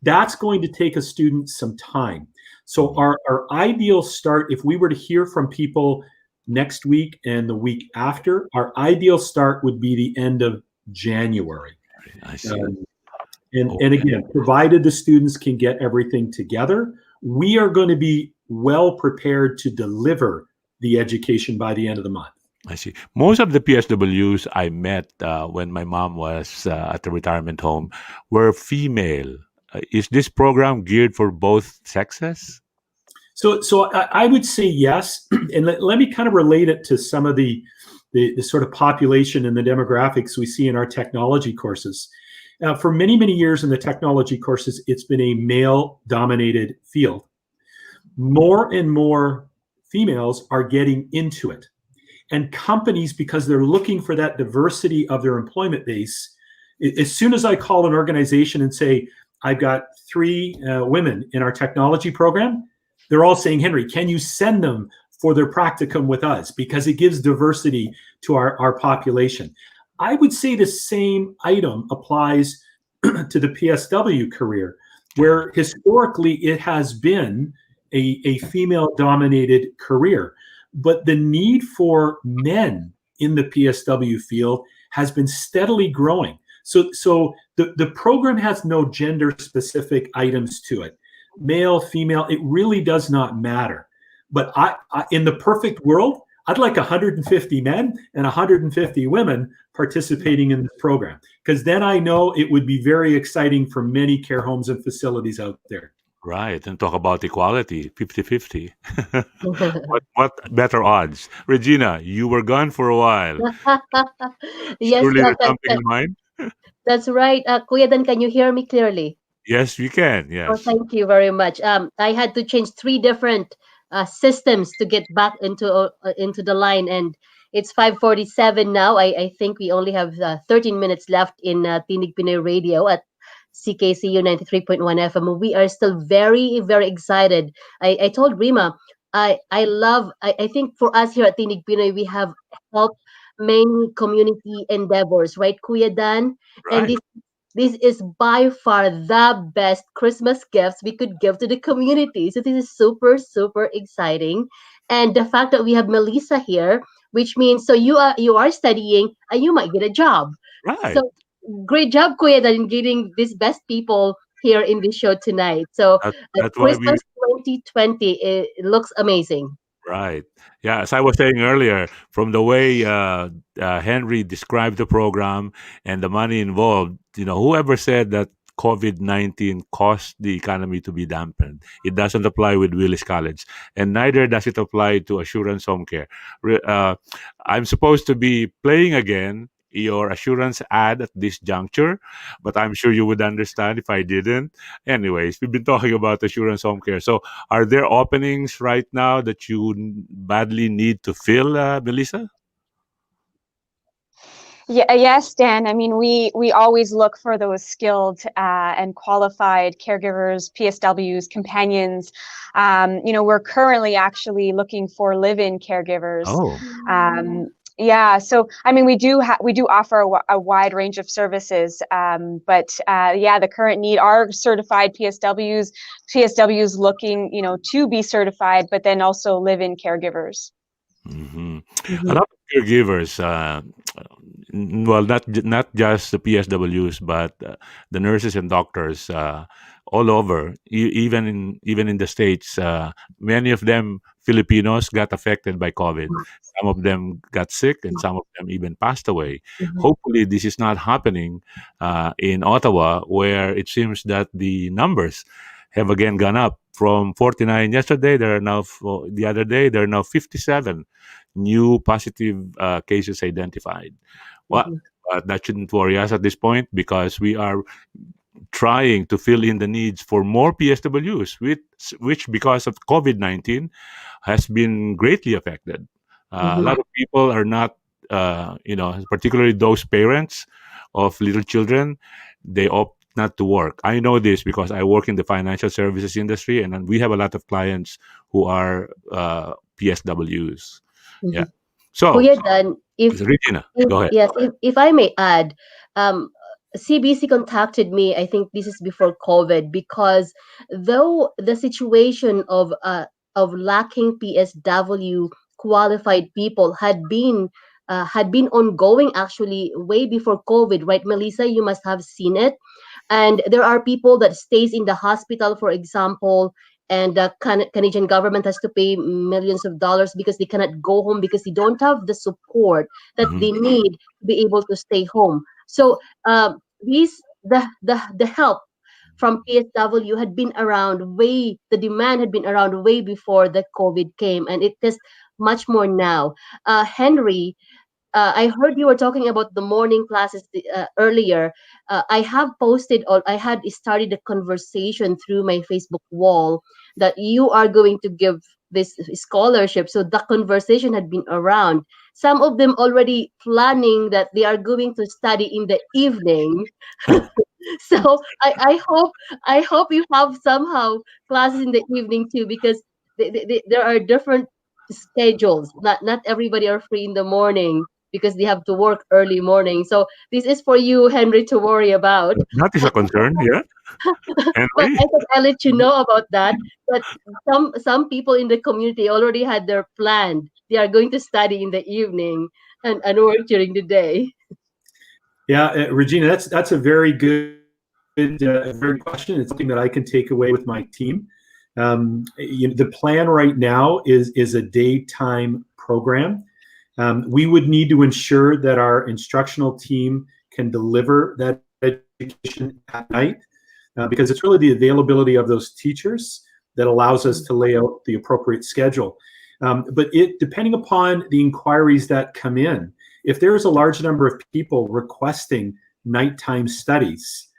that's going to take a student some time. So our ideal start, if we were to hear from people next week and the week after, our ideal start would be the end of January. I see. And again, provided the students can get everything together, we are going to be well prepared to deliver the education by the end of the month. I see. Most of the PSWs I met when my mom was at the retirement home were female. Is this program geared for both sexes? So I would say yes. And let me kind of relate it to some of the sort of population and the demographics we see in our technology courses. For many, many years in the technology courses, it's been a male-dominated field. More and more females are getting into it. And companies, because they're looking for that diversity of their employment base, as soon as I call an organization and say, I've got 3 women in our technology program, they're all saying, Henry, can you send them for their practicum with us? Because it gives diversity to our population. I would say the same item applies to the PSW career, where historically it has been a female-dominated career. But the need for men in the PSW field has been steadily growing. So the program has no gender-specific items to it. Male, female, it really does not matter. But I in the perfect world, I'd like 150 men and 150 women participating in this program, because then I know it would be very exciting for many care homes and facilities out there. Right. And talk about equality, 50-50. What better odds? Regina, you were gone for a while. Yes, Surely there's something in mind? that's right. Kuya Dan, can you hear me clearly? Yes, we can. Oh, Yes. thank you very much. I had to change 3 different systems to get back into the line, and it's 5:47 now. I think we only have 13 minutes left in Tinig Pinoy Radio at CKCU 93.1 FM. We are still very, very excited. I told Rima, I think for us here at Tinig Pinoy, we have helped many community endeavors, right, Kuya Dan? And Right. this is by far the best Christmas gifts we could give to the community. So this is super, super exciting. And the fact that we have Melissa here, which means so you are studying and you might get a job. Right. So great job, Kuya, in getting these best people here in the show tonight. So That's why we Christmas 2020, it looks amazing. Right. Yeah, as I was saying earlier, from the way Henry described the program and the money involved, whoever said that COVID-19 caused the economy to be dampened, it doesn't apply with Willis College, and neither does it apply to Assurance Home Care. I'm supposed to be playing again your assurance ad at this juncture, but I'm sure you would understand if I didn't. Anyways, we've been talking about Assurance Home Care. So are there openings right now that you badly need to fill, Melissa? Yeah, yes, Dan. I mean, we always look for those skilled and qualified caregivers, PSWs, companions. We're currently actually looking for live-in caregivers. Oh. Yeah, so I mean, we do offer a wide range of services, but the current need are certified PSWs looking, to be certified, but then also live-in caregivers. Mm-hmm. A lot of caregivers, well, not just the PSWs, but the nurses and doctors all over, even in the States. Many of them Filipinos got affected by COVID. Some of them got sick, and some of them even passed away. Hopefully, this is not happening in Ottawa, where it seems that the numbers have again gone up from 49 yesterday. There are now the other day there are now 57 new positive cases identified. Well, that shouldn't worry us at this point, because we are trying to fill in the needs for more PSWs, which because of COVID-19 has been greatly affected. A lot of people are not, particularly those parents of little children, they opt not to work. I know this because I work in the financial services industry, and we have a lot of clients who are PSWs. Yeah. So, Kuya Dan, Regina, go ahead. yes, if I may add, CBC contacted me. I think this is before COVID, because though the situation of lacking PSW qualified people had been ongoing actually way before COVID, right, Melissa? You must have seen it. And there are people that stays in the hospital, for example, and the Canadian government has to pay millions of dollars because they cannot go home because they don't have the support that they need to be able to stay home. So the help from PSW had been around the demand had been around way before the COVID came, and it is much more now. Henry, I heard you were talking about the morning classes earlier. I had started a conversation through my Facebook wall that you are going to give this scholarship. So the conversation had been around. Some of them already planning that they are going to study in the evening. So I hope you have somehow classes in the evening too, because there are different schedules. Not everybody are free in the morning, because they have to work early morning. So this is for you, Henry, to worry about. That is a concern, yeah. But Henry? I thought I'll let you know about that. But some people in the community already had their plan. They are going to study in the evening and work during the day. Yeah, Regina, that's a very good question. It's something that I can take away with my team. The plan right now is a daytime program. We would need to ensure that our instructional team can deliver that education at night, because it's really the availability of those teachers that allows us to lay out the appropriate schedule. But depending upon the inquiries that come in, if there's a large number of people requesting nighttime studies,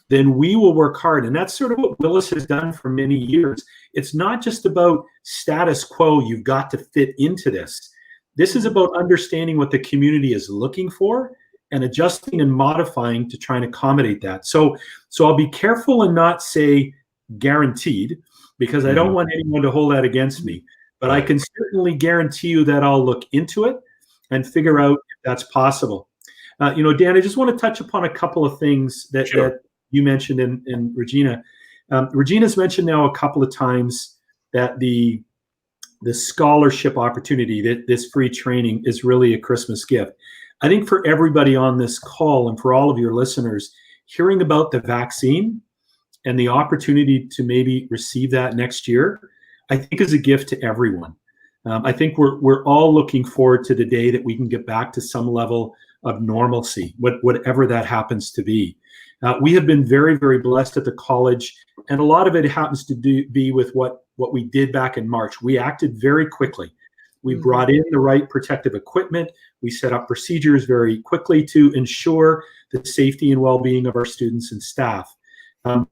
then we will work hard. And that's sort of what Willis has done for many years. It's not just about status quo, you've got to fit into this. This is about understanding what the community is looking for and adjusting and modifying to try and accommodate that. So I'll be careful and not say guaranteed, because I don't want anyone to hold that against me. But I can certainly guarantee you that I'll look into it and figure out if that's possible. Dan, I just want to touch upon a couple of things that you mentioned, and Regina. Regina's mentioned now a couple of times that the scholarship opportunity, that this free training is really a Christmas gift. I think for everybody on this call and for all of your listeners, hearing about the vaccine and the opportunity to maybe receive that next year, I think is a gift to everyone. I think we're all looking forward to the day that we can get back to some level of normalcy, whatever that happens to be. We have been very, very blessed at the college, and a lot of it happens to be with what we did back in March. We acted very quickly. We brought in the right protective equipment. We set up procedures very quickly to ensure the safety and well-being of our students and staff.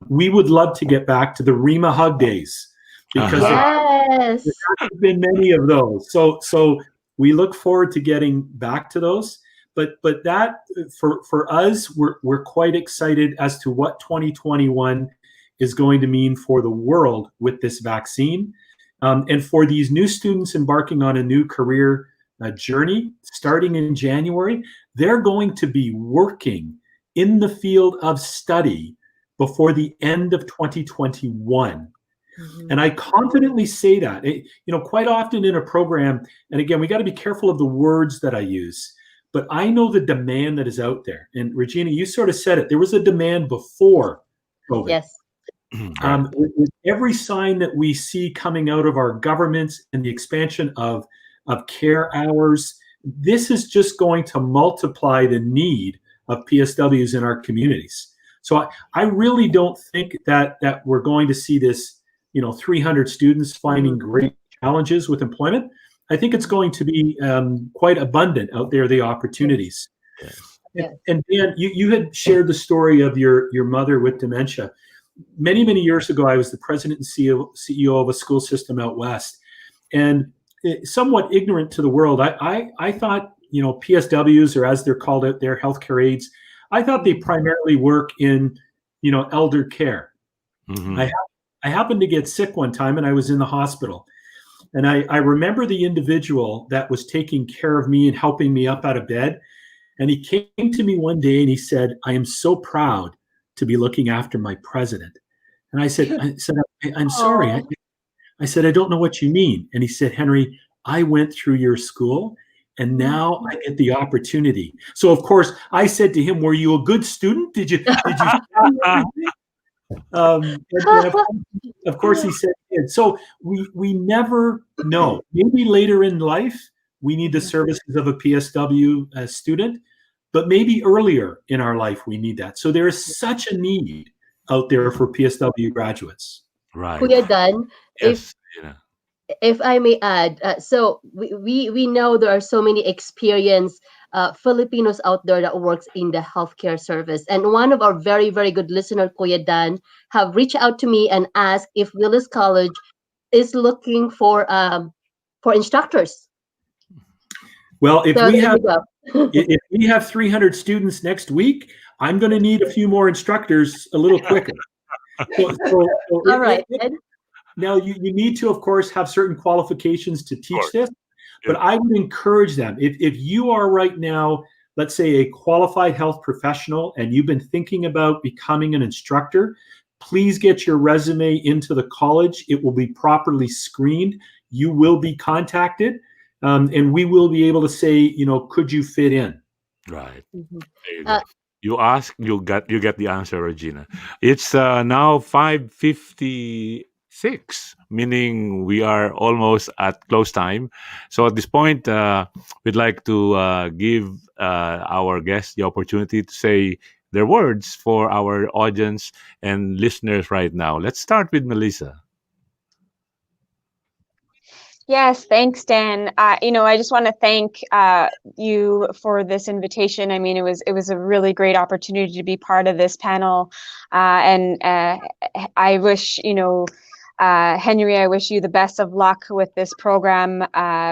We would love to get back to the Rima hug days, because Yes. there have been many of those. So we look forward to getting back to those. But that for us, we're quite excited as to what 2021 is going to mean for the world with this vaccine, and for these new students embarking on a new career journey starting in January. They're going to be working in the field of study before the end of 2021. And I confidently say that. Quite often in a program, and again, we got to be careful of the words that I use, but I know the demand that is out there. And Regina, you sort of said it. There was a demand before COVID. Yes. Right. With every sign that we see coming out of our governments and the expansion of care hours, this is just going to multiply the need of PSWs in our communities. So I really don't think that we're going to see this, 300 students finding great challenges with employment. I think it's going to be quite abundant out there, the opportunities. Yes. And Dan, you had shared the story of your mother with dementia. Many, many years ago, I was the president and CEO of a school system out west. And somewhat ignorant to the world, I thought, PSWs, or as they're called out there, healthcare aides, I thought they primarily work in, elder care. Mhm. I happened to get sick one time and I was in the hospital. And I remember the individual that was taking care of me and helping me up out of bed. And he came to me one day and he said, "I am so proud to be looking after my president." And I said, "I'm sorry." I said, "I don't know what you mean." And he said, "Henry, I went through your school and now I get the opportunity." So of course I said to him, "Were you a good student? Did you and of course he said, "Yeah." So we never know. Maybe later in life we need the services of a PSW student, but maybe earlier in our life we need that. So there is such a need out there for PSW graduates. Right. Kuya Dan, Yes. if I may add, so we know there are so many experienced Filipinos out there that works in the healthcare service, and one of our very, very good listener, Kuya Dan, have reached out to me and asked if Willis College is looking for instructors. Well, if So we there have you go. if we have 300 students next week, I'm going to need a few more instructors a little quicker. All right. Now, you need to, of course, have certain qualifications to teach course. this, but I would encourage them. If you are right now, let's say, a qualified health professional and you've been thinking about becoming an instructor, please get your resume into the college. It will be properly screened. You will be contacted, and we will be able to say, could you fit in? Right. Mhm. There you go. You ask, you get the answer, Regina. It's now 5:56, meaning we are almost at close time. So at this point, we'd like to give our guests the opportunity to say their words for our audience and listeners right now. Let's start with Melissa. Yes, thanks, Dan. I just want to thank you for this invitation. I mean, it was a really great opportunity to be part of this panel, and I wish Henry, I wish you the best of luck with this program.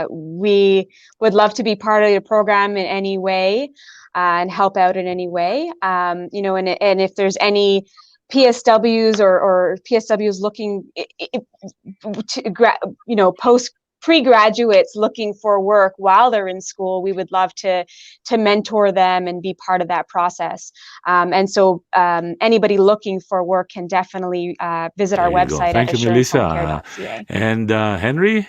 We would love to be part of your program in any way and help out in any way. And if there's any PSWs or PSWs looking to pre-graduates looking for work while they're in school, we would love to mentor them and be part of that process. And so anybody looking for work can definitely visit our There you go. website Thank at you, Melissa. assurancehealthcare.ca. And Henry?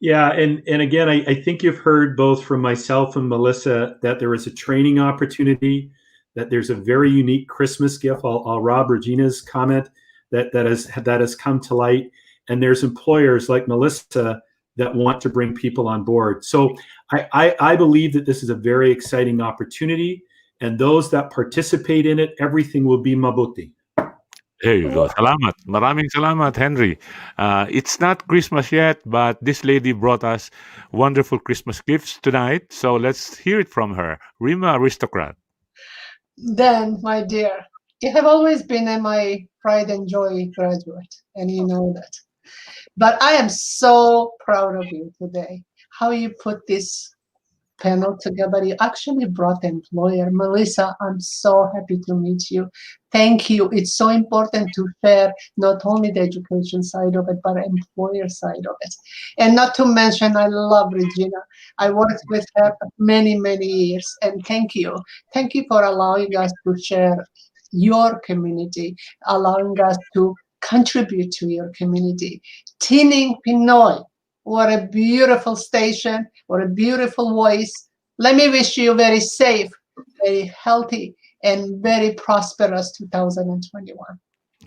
Yeah, and again, I think you've heard both from myself and Melissa that there is a training opportunity, that there's a very unique Christmas gift. I'll rob Regina's comment that has come to light. And there's employers like Melissa that want to bring people on board. So I believe that this is a very exciting opportunity. And those that participate in it, everything will be mabuti. There you go. Salamat. Maraming salamat, Henry. It's not Christmas yet, but this lady brought us wonderful Christmas gifts tonight. So let's hear it from her. Rima Aristocrat. Dan, my dear, you have always been my pride and joy graduate, and you know that. But I am so proud of you today. How you put this panel together. You actually brought an employer. Melissa, I'm so happy to meet you. Thank you. It's so important to share not only the education side of it, but the employer side of it. And not to mention, I love Regina. I worked with her many, many years. And thank you. Thank you for allowing us to share your community, allowing us to contribute to your community. TINIG Pinoy, what a beautiful station, what a beautiful voice. Let me wish you very safe, very healthy, and very prosperous 2021.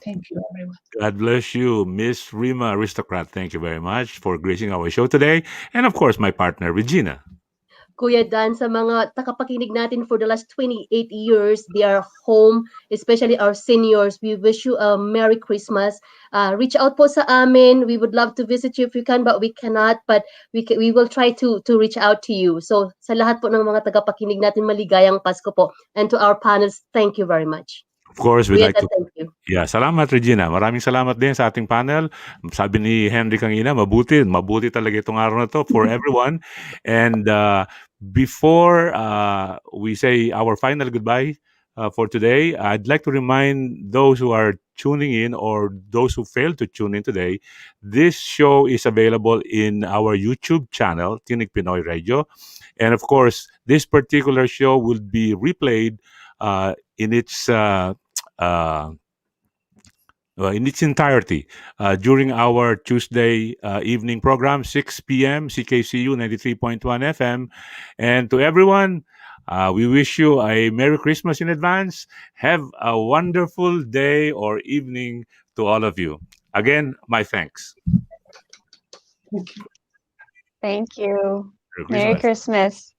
Thank you, everyone. God bless you, Ms Rima Aristocrat. Thank you very much for gracing our show today. And of course, my partner, Regina. Kuya Dan, sa mga takapakinig natin for the last 28 years, they are home, especially our seniors. We wish you a Merry Christmas. Reach out po sa amin. We would love to visit you if you can, but we cannot. But we will try to reach out to you. So sa lahat po ng mga tagapakinig natin, maligayang Pasko po. And to our panels, thank you very much. Of course, we'd Kuya like Dan, to... thank you. Yeah, salamat Regina. Maraming salamat din sa ating panel. Sabi ni Henry kanina, mabuti talaga itong araw na to for everyone. And before we say our final goodbye for today, I'd like to remind those who are tuning in or those who failed to tune in today, this show is available in our YouTube channel, Tinig Pinoy Radio. And of course, this particular show will be replayed in its entirety during our Tuesday evening program, 6 p.m. CKCU 93.1 FM. And to everyone, we wish you a Merry Christmas in advance. Have a wonderful day or evening to all of you. Again, my thanks. Thank you. Merry Merry Christmas.